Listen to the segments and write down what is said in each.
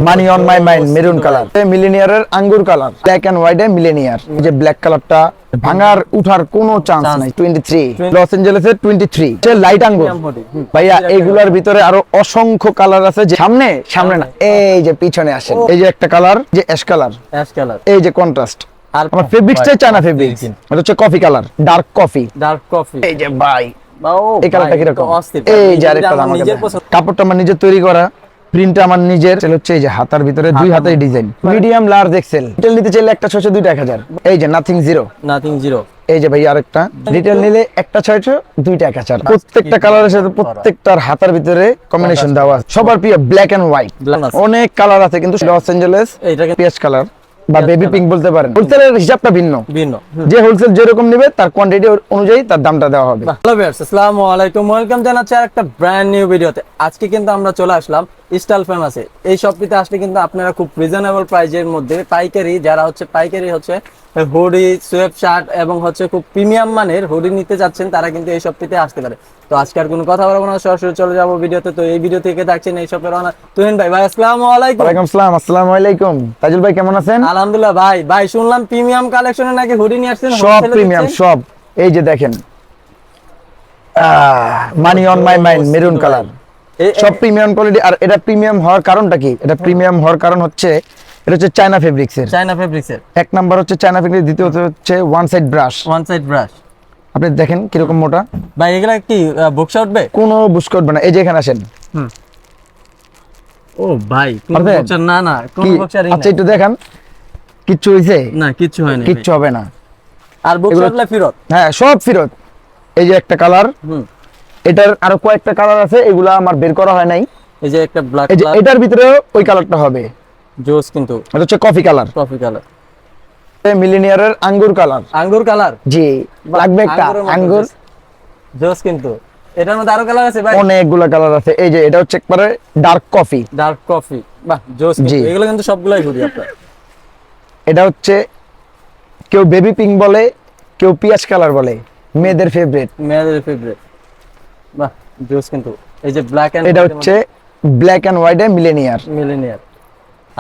Money on my mind maroon colour, মিলেনিয়ারের আঙ্গুর colour, black and white a millionaire. এই যে ব্ল্যাক কালারটা ভাঙার উঠার কোনো চান্স নাই। 23 লস এঞ্জেলেসের 23 লাইট আঙ্গুর। ভাইয়া এইগুলার ভিতরে আরো অসংখ্য কালার আছে, যে সামনে না, এই যে পিছনে আসে। এই যে একটা কালার, যে অ্যাশ কালার, এই যে কন্ট্রাস্ট। আর আমার ফেব্রিক্সটাই চায়না ফেব্রিক্স, এটা হচ্ছে কফি কালার, ডার্ক কফি। এই যে ভাই এই কালারটা কিরকম, এই যে আরেকটা কাপড়টা আমার নিজের তৈরি করা, প্রিন্টটা আমার নিজের। হচ্ছে এই যে হাতার ভিতরে দুই হাতের design, medium large Excel. Retail নিতে চাইলে একটা 600 দুইটা 1000। এই যে নাথিং জিরো। এই যে ভাই আরেকটা রিটেল নিলে একটা 600 দুইটা 1000। প্রত্যেকটা কালারের সাথে প্রত্যেকটার হাতার ভিতরে কম্বিনেশন দেওয়া আছে। সবার প্রিয় ব্ল্যাক এন্ড হোয়াইট, অনেক কালার আছে, কিন্তু লস এঞ্জেলেস পেঁয়াজ কালার বা বেবি পিঙ্ক বলতে পারেন। হোলসেলের হিসাবটা ভিন্ন, যে হোলসেল যেরকম নেবে তার কোয়ান্টিটি অনুযায়ী তার দামটা দেওয়া হবে। হ্যালো ভিউয়ার্স, আসসালামু আলাইকুম, ওয়েলকাম জানাচ্ছি আরেকটা ব্র্যান্ড নিউ ভিডিওতে। আজকে কিন্তু আমরা চলে আসলাম স্টাইল ফেমাসে। এই শপটিতে আসলে কিন্তু আপনারা খুব রিজনেবল প্রাইজের মধ্যে পাইকারি, যারা হচ্ছে পাইকারি হচ্ছে হুডি, সোয়েব শার্ট এবং হচ্ছে খুব প্রিমিয়াম মানের হুডি নিতে যাচ্ছেন, তারা কিন্তু এই শপটিতে আসতে পারে। তো আজকে আর কোনো কথা বলবো না, সরাসরি চলে যাবো ভিডিওতে। তো এই ভিডিও থেকে দেখছেন এই শপের ওনার তুহিন ভাই। ভাই আসসালামু আলাইকুম। ওয়ালাইকুম আসসালাম। আসসালামু আলাইকুম তাজুল ভাই, কেমন আছেন? আলহামদুলিল্লাহ। ভাই শুনলাম প্রিমিয়াম কালেকশনে নাকি হুডি নিয়ে আসছেন। সব প্রিমিয়াম, সব। এই যে দেখেন, মানি on my mind maroon colour, সব প্রিমিয়াম কোয়ালিটি। আর এটা প্রিমিয়াম হওয়ার কারণটা কি? এটা প্রিমিয়াম হওয়ার কারণ হচ্ছে এটা হচ্ছে চায়না ফেব্রিক্সের। এক নাম্বার হচ্ছে চায়না ফেব্রিক্স, দ্বিতীয়ত হচ্ছে ওয়ান সাইড ব্রাশ। আপনি দেখেন কিরকম মোটা। ভাই এগুলা কি বুকশা উঠবে? কোনো বুশকা উঠবে না। এই যে এখানে আসেন। ও ভাই, কোনো বুকশা না, কোনো বুকশা রিং। আচ্ছা একটু দেখান, কিচ্ছু হইছে? না, কিচ্ছু হয়নি, কিচ্ছু হবে না। আর বুকশা উঠলে ফেরত? হ্যাঁ, সব ফেরত। এই যে একটা কালার, এটার আরো কয়েকটা কালার আছে, এগুলা আমার বের করা হয় নাই। এই যে একটা ব্ল্যাক কালার, এটার ভিতরে ওই কালারটা হবে জোস, কিন্তু এটা হচ্ছে কফি কালার। মিলেনিয়ারের আঙ্গুর কালার। জি, লাগবে একটা আঙ্গুর জোস, কিন্তু এটার মধ্যে আরো কালার আছে ভাই, অনেকগুলো কালার আছে। এই যে এটা হচ্ছে একবারে ডার্ক কফি। বাহ জোস, এগুলো কিন্তু সবগুলাই ঘুরি আপনার। এটা হচ্ছে কেউ বেবি পিঙ্ক বলে, কেউ পিয়াজ কালার বলে, মেয়েদের ফেভারিট। বাহ জোস, কিন্তু এই যে ব্ল্যাক এন্ড, এটা হচ্ছে black and white a millionaire.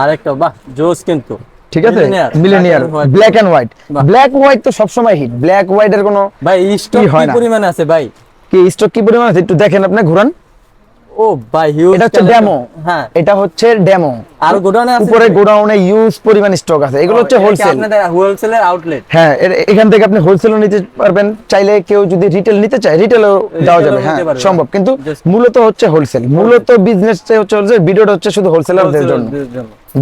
আরেকটা বাহ জোস, কিন্তু ঠিক আছে, millionaire black and white. Black white তো সব সময় হিট। ব্ল্যাক হোয়াইট এর কোনো ভাই স্টক কি পরিমাণে আছে ভাই? কি স্টক কি পরিমাণে আছে একটু দেখেন, আপনি ঘুরান। ও ভাই হিউজ। এটা হচ্ছে ডেমো। হ্যাঁ, এটা হচ্ছে ডেমো। আর গোডাউনে আছে, উপরে গোডাউনে ইউজ পরিমাণ স্টক আছে। এগুলো হচ্ছে হোলসেল, আপনাদের হোলসেলের আউটলেট। হ্যাঁ, এখান থেকে আপনি হোলসেলও নিতে পারবেন, চাইলে কেউ যদি রিটেল নিতে চায় রিটেলও দেওয়া যাবে। হ্যাঁ সম্ভব, কিন্তু মূলত হচ্ছে হোলসেল। মূলত বিজনেসটা হচ্ছে হোলসেল, ভিডিওটা হচ্ছে শুধু হোলসেলারদের জন্য।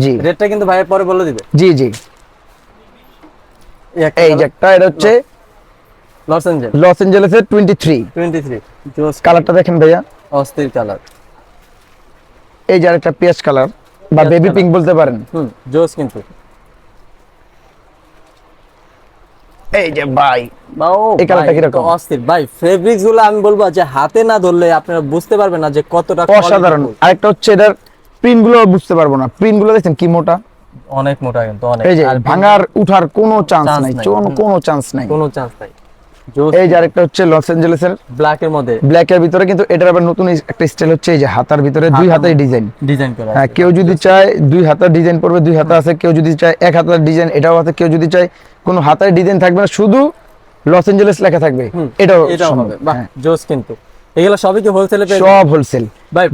জি, রেটটা কিন্তু ভাই পরে বলে দিবে। জি। এই যে একটা, এটা হচ্ছে লস এঞ্জেলেসের 23 জোস। কালারটা দেখেন ভাইয়া, অস্থির কালার। এই যে আরেকটা পেঁয়াজ কালার বা বেবি পিঙ্ক বলতে পারেন। জোস, কিন্তু এই যে ভাই এই কালারটা কিরকম, অস্থির ভাই। ফেব্রিক্স গুলো আমি বলবো যে হাতে না ধরলে আপনারা বুঝতে পারবেন না যে কতটা অসাধারণ। আরেকটা হচ্ছে এটার প্রিন্ট গুলো বুঝতে পারবো না। প্রিন্ট গুলো দেখছেন কি মোটা, অনেক মোটা, কিন্তু অনেক। এই যে ভাঙার উঠার কোনো চান্স নাই, কোনো চান্স নাই। এই যে আরেকটা হচ্ছে লস এঞ্জেলেসের ব্ল্যাক এর মধ্যে, ব্ল্যাক এর ভিতরে, কিন্তু এটার আবার নতুন একটা স্টাইল হচ্ছে এই যে হাতার ভিতরে দুই হাতের ডিজাইন করা। হ্যাঁ, কেউ যদি চায় দুই হাতার ডিজাইন পড়বে, দুই হাতা আছে। কেউ যদি চায় এক হাতার ডিজাইন, এটাও আছে। কেউ যদি চায় কোনো হাতার ডিজাইন থাকবে না, শুধু লস এঞ্জেলেস লেখা থাকবে, এটাও হবে। বাহ জোস, কিন্তু এগুলো সবই কি হোলসেলে? সব হোলসেল।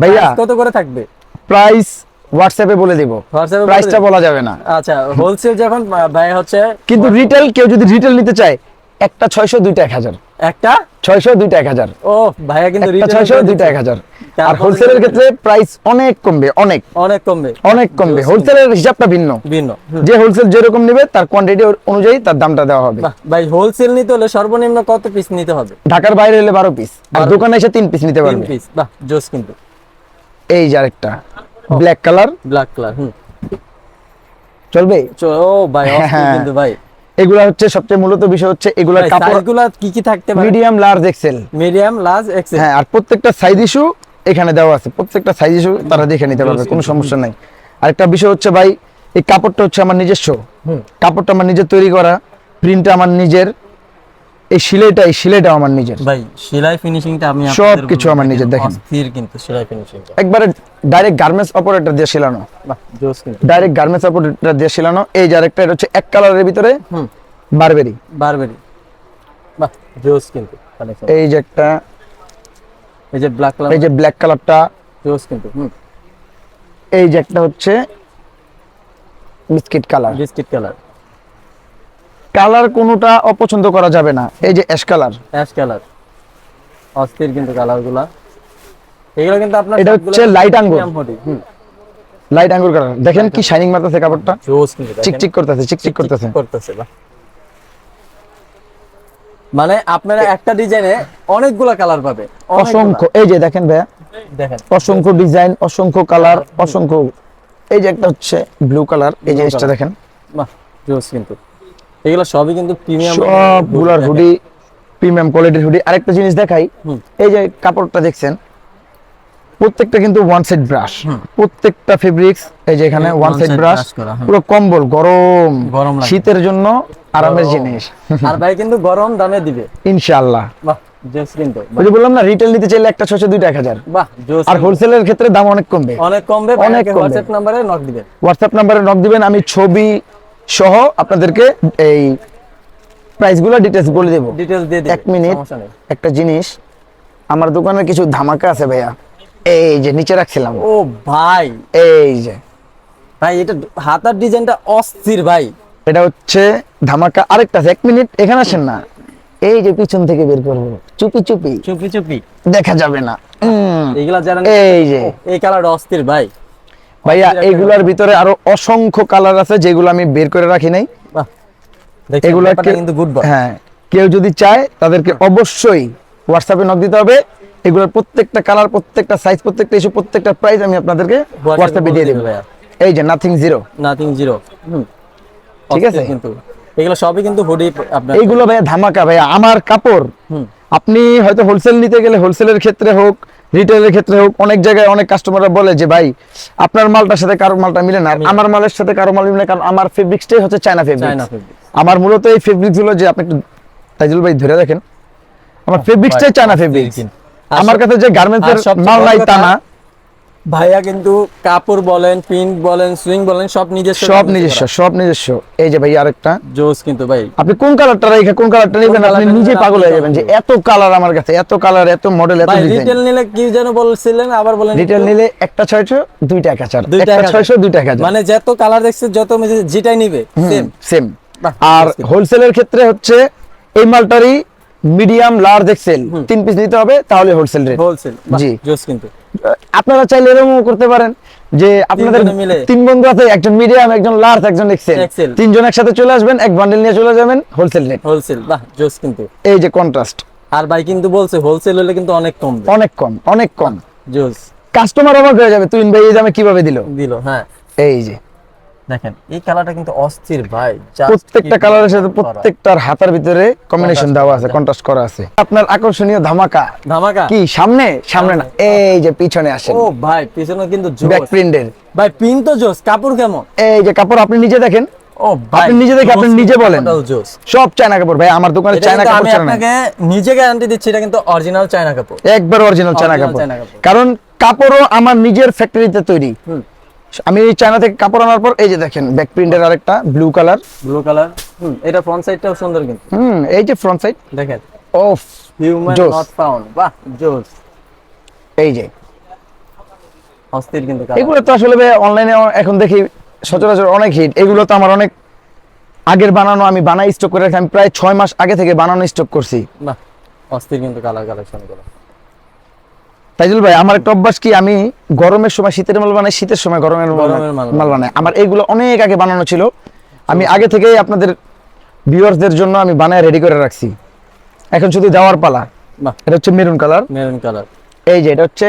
ভাইয়া কত করে থাকবে প্রাইস? হোয়াটসঅ্যাপে বলে দিব, প্রাইসটা বলা যাবে না। আচ্ছা, হোলসেল যখন ভাই হচ্ছে, কিন্তু রিটেল, কেউ যদি রিটেল নিতে চায় একটা 600 দুইটা 1000, একটা 600 দুইটা 1000। ও ভাইয়া কিন্তু রিটেল 600 দুইটা 1000। আর হোলসেলের ক্ষেত্রে প্রাইস অনেক কমবে, অনেক কমবে। হোলসেলের হিসাবটা ভিন্ন। যে হোলসেল যেরকম নেবে তার কোয়ান্টিটি অনুযায়ী তার দামটা দেওয়া হবে। ভাই হোলসেল নিতে হলে সর্বনিম্ন কত পিস নিতে হবে? ঢাকার বাইরে হলে 12 পিস, আর দোকানে এসে 3 পিস নিতে পারবে। 3 পিস, বাহ জোস, কিন্তু এই যে আরেকটা ব্ল্যাক কালার, চলবে? ও ভাই অস্থির, কিন্তু ভাই এগুলা হচ্ছে সবচেয়ে মূলত বিষয় হচ্ছে এগুলা কাপড়গুলো কি থাকতে পারে? Medium large Excel. হ্যাঁ, আর প্রত্যেকটা সাইজ ইস্যু এখানে দেওয়া আছে। প্রত্যেকটা সাইজ ইস্যু তারা দেখে নিতে পারবে, কোনো সমস্যা নাই। আরেকটা বিষয় হচ্ছে ভাই, এই কাপড়টা হচ্ছে আমার নিজস্ব, কাপড়টা আমার নিজের তৈরি করা, প্রিন্টটা আমার নিজের। এই সেলাইটা আমার নিজের, ভাই সেলাই ফিনিশিংটা আমি সবকিছু আমার নিজের, দেখেন অস্থির কিন্তু সেলাই ফিনিশিংটা একবারে ডাইরেক্ট গার্মেন্টস অপারেটর দিয়ে সেলানো, বাহ জোস কিন্তু ডাইরেক্ট গার্মেন্টস অপারেটর দিয়ে সেলানো। এই যে আরেকটা, এটা হচ্ছে এক কালারের ভিতরে বারবেরি, বাহ জোস কিন্তু কালেকশন। এই যে একটা, এই যে ব্ল্যাক কালার, এই যে ব্ল্যাক কালারটা, জোস কিন্তু এই যে একটা হচ্ছে biscuit colour. Biscuit colour, colour কোনোটা অপছন্দ করা যাবে না। এই যে অ্যাশ কালার, অ্যাশ কালার, অস্থির কিন্তু কালারগুলা। এগুলো কিন্তু আপনার এটা হচ্ছে লাইট আঙ্গুর, হুম লাইট আঙ্গুর কালার। দেখেন কি শাইনিং মারতেছে কাপড়টা, জোস কিন্তু দেখেন, চিকচিক করতেছে, চিকচিক করতেছে। বাহ। মানে আপনারা একটা ডিজাইনে অনেকগুলা কালার পাবে, অসংখ্য। এই যে দেখেন ভাইয়া, দেখেন অসংখ্য ডিজাইন, অসংখ্য কালার, অসংখ্য। এই যে একটা হচ্ছে ব্লু কালার, এই জিনিসটা দেখেন, বাহ জোস কিন্তু। এগুলো সবই কিন্তু প্রিমিয়াম, সবগুলার হুডি প্রিমিয়াম কোয়ালিটির হুডি। আরেকটা জিনিস দেখাই, এই যে কাপড়টা দেখছেন, প্রত্যেকটা কিন্তু ওয়ান সাইড ব্রাশ, প্রত্যেকটা ফেব্রিক্স। এই যে এখানে ওয়ান সাইড ব্রাশ, পুরো কম্বল, গরম লাগে। শীতের জন্য আরামের জিনিস। আর ভাই কিন্তু গরম দামে দিবে ইনশাআল্লাহ। বাহ জোস কিন্তু। ওই যে বললাম না, রিটেল নিতে চাইলে একটা 600 2 1000, বাহ জোস। আর হোলসেলের ক্ষেত্রে দাম অনেক কমবে, অনেক কমবে। অনেক কমবে। হোয়াটসঅ্যাপ নম্বরে নক দিবেন, হোয়াটসঅ্যাপ নম্বরে নক দিবেন, আমি ছবি সহ আপনাদেরকে এই প্রাইসগুলো ডিটেইলস বলে দেব। ডিটেইলস দিয়ে দিন, এক মিনিট, সমস্যা নেই। একটা জিনিস, আমার দোকানে কিছু ধামাকা আছে ভাইয়া, এই যে নিচে রাখছিলাম। ও ভাই, এই যে ভাই এটা হাতার ডিজাইনটা অস্থির ভাই। এটা হচ্ছে ধামাকা। আরেকটা আছে, এক মিনিট এখানে আসেন না, এই যে পিছন থেকে বের করবো, চুপি চুপি, চুপি চুপি দেখা যাবে না। এগুলা যারা, এই যে এই কালারটা অস্থির ভাই। ভাইয়া, এইগুলার ভিতরে আরো অসংখ্য কালার আছে যেগুলো আমি বের করে রাখি নাই। বাহ দেখছেন, এগুলা ব্যাপারটা কিন্তু গুড বয়। হ্যাঁ, কেউ যদি চায় তাদেরকে অবশ্যই হোয়াটসঅ্যাপে নক দিতে হবে। এগুলোর প্রত্যেকটা কালার, প্রত্যেকটা সাইজ, প্রত্যেকটা ইস্যু, প্রত্যেকটা প্রাইস আমি আপনাদেরকে হোয়াটসঅ্যাপে দিয়ে দেব ভাইয়া। এই যে নাথিং জিরো, নাথিং জিরো, ঠিক আছে? কিন্তু এগুলো সবই কিন্তু হুডি আপনার। এইগুলো ভাইয়া ধামাকা ভাইয়া, আমার কাপড়। আপনি হয়তো হোলসেল নিতে গেলে, হোলসেলের ক্ষেত্রে হোক, রিটেলের ক্ষেত্রে হোক, অনেক জায়গায় অনেক কাস্টমাররা বলে যে ভাই আপনার মালটার সাথে কারোর মালটা মিলে না, আমার মালের সাথে কারো মাল মিলে না, কারণ আমার ফেব্রিক্সটাই হচ্ছে চায়না ফেব্রিক্স। আমার মূলত এই ফেব্রিক্স গুলো, যে আপনি একটু তাইজুল ভাই ধরে দেখেন, আমার ফেব্রিক্সটাই চায়না ফেব্রিক্স। আমার কাছে যে গার্মেন্টসের মাল নাই তা না ভাইয়া, কিন্তু কাপড় বলেন, প্রিন্ট বলেন, সুইং বলেন, সব নিজস্ব, সব নিজস্ব, সব নিজস্ব। এই যে ভাই আরেকটা জোস কিন্তু ভাই। আপনি কোন কালারটা রেখে কোন কালারটা নেবেন, আপনি নিজে পাগল হয়ে যাবেন যে এত কালার আমার কাছে, এত কালার, এত মডেল, এত ডিজাইন। রিটেল নিলে কি যেন বলছিলেন, আবার বলেন। রিটেল নিলে একটা 600 দুইটা 1000, একটা 600 দুইটা 1000, মানে যত কালার দেখছে, যত যেটাই নিবে সেম সেম। আর হোলসেলের ক্ষেত্রে হচ্ছে এই মালটারই মিডিয়াম লার্জ এক্সেল 3 পিস নিতে হবে, তাহলে হোলসেল রেট। হোলসেল, জি জোস কিন্তু। আপনারা চাইলে এরকমও করতে পারেন যে আপনাদের 3 বন্ধু আছে, একজন মিডিয়াম, একজন লার্জ, একজন এক্সেল, তিনজন একসাথে চলে আসবেন, এক বান্ডেল নিয়ে চলে যাবেন, হোলসেল রেট। হোলসেল, বাহ জোস কিন্তু। এই যে কন্ট্রাস্ট। আর ভাই কিন্তু বলছে হোলসেল হলে কিন্তু অনেক কম, অনেক কম, অনেক কম। জোস। কাস্টমার অবাক হয়ে যাবে, তুই ভাই এই দামে কিভাবে দিল। হ্যাঁ এই যে দেখেন, এই কালারটা কিন্তু অস্থির ভাই। প্রত্যেকটা কালারের সাথে প্রত্যেকটার হাতার ভিতরে কম্বিনেশন দেওয়া আছে, কন্ট্রাস্ট করা আছে। আপনার আকর্ষণীয় ধামাকা কি সামনে, সামনে না, এই যে পিছনে আসেন। ও ভাই, পিছনে কিন্তু জোস, ব্যাক প্রিন্টের ভাই, প্রিন্ট তো জোস। কাপড় কেমন? এই যে কাপড় আপনি নিজে দেখেন, ও ভাই, আপনি নিজে দেখে আপনি নিজে বলেন, সব চায়না কাপড় ভাই। আমার দোকানে চায়না কাপড় আমি ছাড়া নাই। আপনাকে নিজে গ্যারান্টি দিচ্ছি, এটা কিন্তু অরিজিনাল চায়না কাপড়, একবার অরিজিনাল চায়না কাপড়। কারণ কাপড়ও আমার নিজের ফ্যাক্টরিতে তৈরি। আমি চায়না থেকে কাপড় আনার পর, এই যে দেখেন ব্যাক প্রিন্টের আরেকটা ব্লু কালার, এটা ফ্রন্ট সাইডটাও সুন্দর কিন্তু। এই যে ফ্রন্ট সাইড দেখেন, অফ হিউম্যান নট ফাউন্ড, বাহ জোস। এই যে অস্থির কিন্তু এগুলো তো আসলে অনলাইনে এখন দেখি সচরাচর অনেক হিট। এগুলো তো আমার অনেক আগের বানানো, আমি বানাই স্টক করে রাখি। আমি প্রায় 6 মাস আগে থেকে বানানো স্টক করছি। বাহ অস্থির কিন্তু কালার কালেকশন গুলো। তাইজুল ভাই, আমার একটা অভ্যাস কি, আমি গরমের সময় শীতের মাল বানাই, শীতের সময় গরমের মাল বানাই। আমার এইগুলো অনেক আগে বানানো ছিল, আমি আগে থেকেই আপনাদের ভিউয়ারদের জন্য আমি বানায় রেডি করে রাখছি। এখন শুধু দেওয়ার পালা। এটা হচ্ছে মেরুন কালার, মেরুন কালার। এই যে এটা হচ্ছে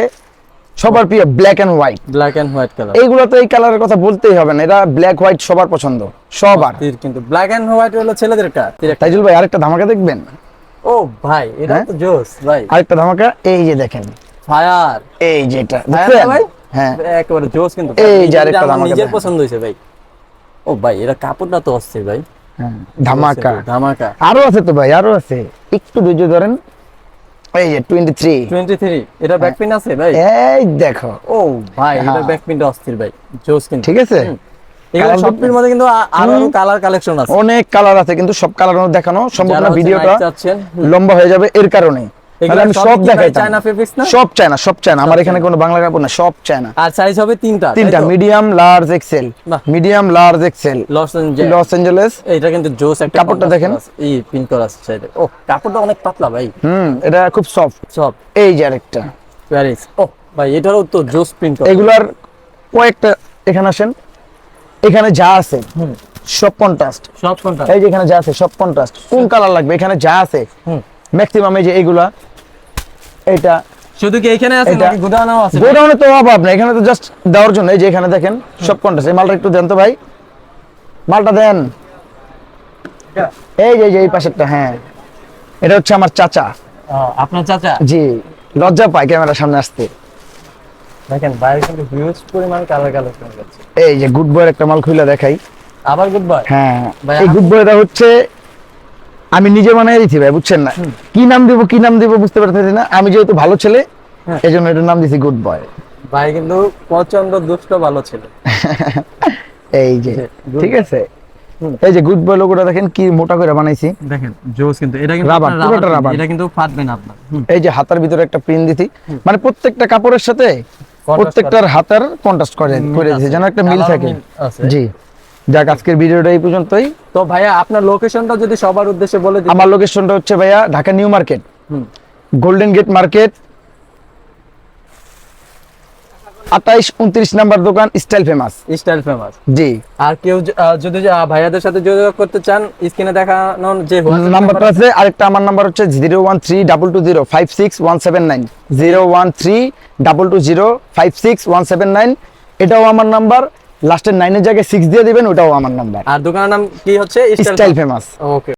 সবার প্রিয় black and white, black and white colour. এইগুলো তো এই কালারের কথা বলতেই হবে না, এটা ব্ল্যাক হোয়াইট সবার পছন্দ, সবার। কিন্তু ব্ল্যাক এন্ড হোয়াইট হলো ছেলেদের কাজ। তাইজুল ভাই আরেকটা ধামাকা দেখবেন। ও ভাই, এটা তো জোস ভাই। আরেকটা ধামাকা, এই যে দেখেন ফায়ার, এই যেটা ভাই, হ্যাঁ একেবারে জোস কিন্তু। এই যে আরেকটা ধামাকা নিজের পছন্দ হইছে ভাই। ও ভাই, এটা কাপড়টা তো অস্থির ভাই। হ্যাঁ, ধামাকা। ধামাকা আরো আছে তো ভাই, আরো আছে, একটু ধৈর্য ধরেন। এই যে 23, 23 এটা ব্যাকপিন আছে ভাই? এই দেখো। ও ভাই এটা হ্যাঁ। ব্যাকপিনটা অস্থির ভাই, জোস কিন্তু। ঠিক আছে, এগুলো কালার সবটির মধ্যে কিন্তু আরো কালার কালেকশন আছে। অনেক কালার আছে, কিন্তু সব কালার দেখানো সম্ভব যারা না, হচ্ছে ভিডিওটা night চাচ্ছেন, লম্বা হয়ে যাবে এর কারণে। এগুলো তাহলে আমি সবই সব কি ভাই দেখাইতাম। চায়না ফেব্রিক্স না? সব চায়না, সব চায়না, আমার সব এখানে চায়না। কোনো বাংলা কাপড় না, সব চায়না। আর সাইজ হবে তিনটা, তিনটা, মিডিয়াম, লার্জ, এক্সেল। বাহ। Medium, large, XL. Los Angeles. Los Angeles. এটা কিন্তু জোস একটা কাপড়টা দেখেন। এই পিন করা আছে সাইডে। ও কাপড়টা অনেক পাতলা ভাই, এটা খুব সফট। সব। এই যে আরেকটা, প্যারিস। ও ভাই এটারও তো জোস প্রিন্ট করা। এগুলার কয়েকটা, এখানে আসেন, এখানে যা আছে সব কন্ট্রাস্ট। সব কোনটা? এই যে এখানে যা আছে সব কন্ট্রাস্ট। কোন কালার লাগবে, এখানে যা আছে ম্যাক্সিমাম। এই যে এইগুলা, এটা শুধু কি এখানে আছে এটা- নাকি গোডাউনেও আছে? গোডাউনে তো অভাব না, এখানে তো জাস্ট দেওয়ার জন্য। এই যে এখানে দেখেন সব কন্ট্রাস্ট। এই মালটা একটু দেন তো ভাই, মালটা দেন। এই যে এই পাশেরটা, হ্যাঁ, এটা হচ্ছে আমার চাচা। আপনার চাচা? জি, লজ্জা পায় ক্যামেরার সামনে আসতে। দেখেন বাইরে কিন্তু হিউজ পরিমাণ কালার কালেকশন আছে। এই যে গুড বয়ের একটা মাল খুলে দেখাই। আবার গুড বাই। হ্যাঁ, ভাই, এই গুড বয়টা হচ্ছে আমি নিজে বানাই দিছি ভাই, বুঝছেন না? কি নাম দিব বুঝতে পারতেছি না। আমি যেহেতু ভালো ছেলে, হ্যাঁ। এই জন্য এটার নাম দিছি গুড বয়। ভাই কিন্তু প্রচন্ড দুষ্ট ভালো ছিল। এই যে, good ঠিক আছে, এই যে গুড বয় লোগোটা দেখেন কি মোটা করে বানাইছি। দেখেন জোস কিন্তু, এটা কিন্তু রাবার, আপনার পুরোটা রাবার, রাবার। এটা কিন্তু ফাটবে না আপনার। এই যে হাতার ভিতরে একটা প্রিন্ট দিছি, মানে প্রত্যেকটা কাপড়ের সাথে প্রত্যেকটার হাতার কন্ট্রাস্ট করে দিয়েছি, যেন একটা মিল থাকে। জি, যাক, আজকের ভিডিওটা এই পর্যন্তই। তো ভাইয়া আপনার লোকেশনটা যদি সবার উদ্দেশ্যে বলে দিন। আমার লোকেশনটা হচ্ছে ভাইয়া Dhaka new market, golden gate market, 28-29 number দোকান, স্টাইল ফেমাস। Style famous. জি, আর কেউ যদি ভাইয়াদের সাথে যোগাযোগ করতে চান, স্ক্রিনে দেখানো যে নাম্বারটা আছে। আরেকটা আমার নাম্বার হচ্ছে 013-220-56179, 013-220-56179। এটাও আমার নাম্বার। লাস্টের 9 এর জায়গায় 6 দিয়ে দিবেন, ওটাও আমার নাম্বার। আর দোকানের নাম কি হচ্ছে? Style famous. ওকে।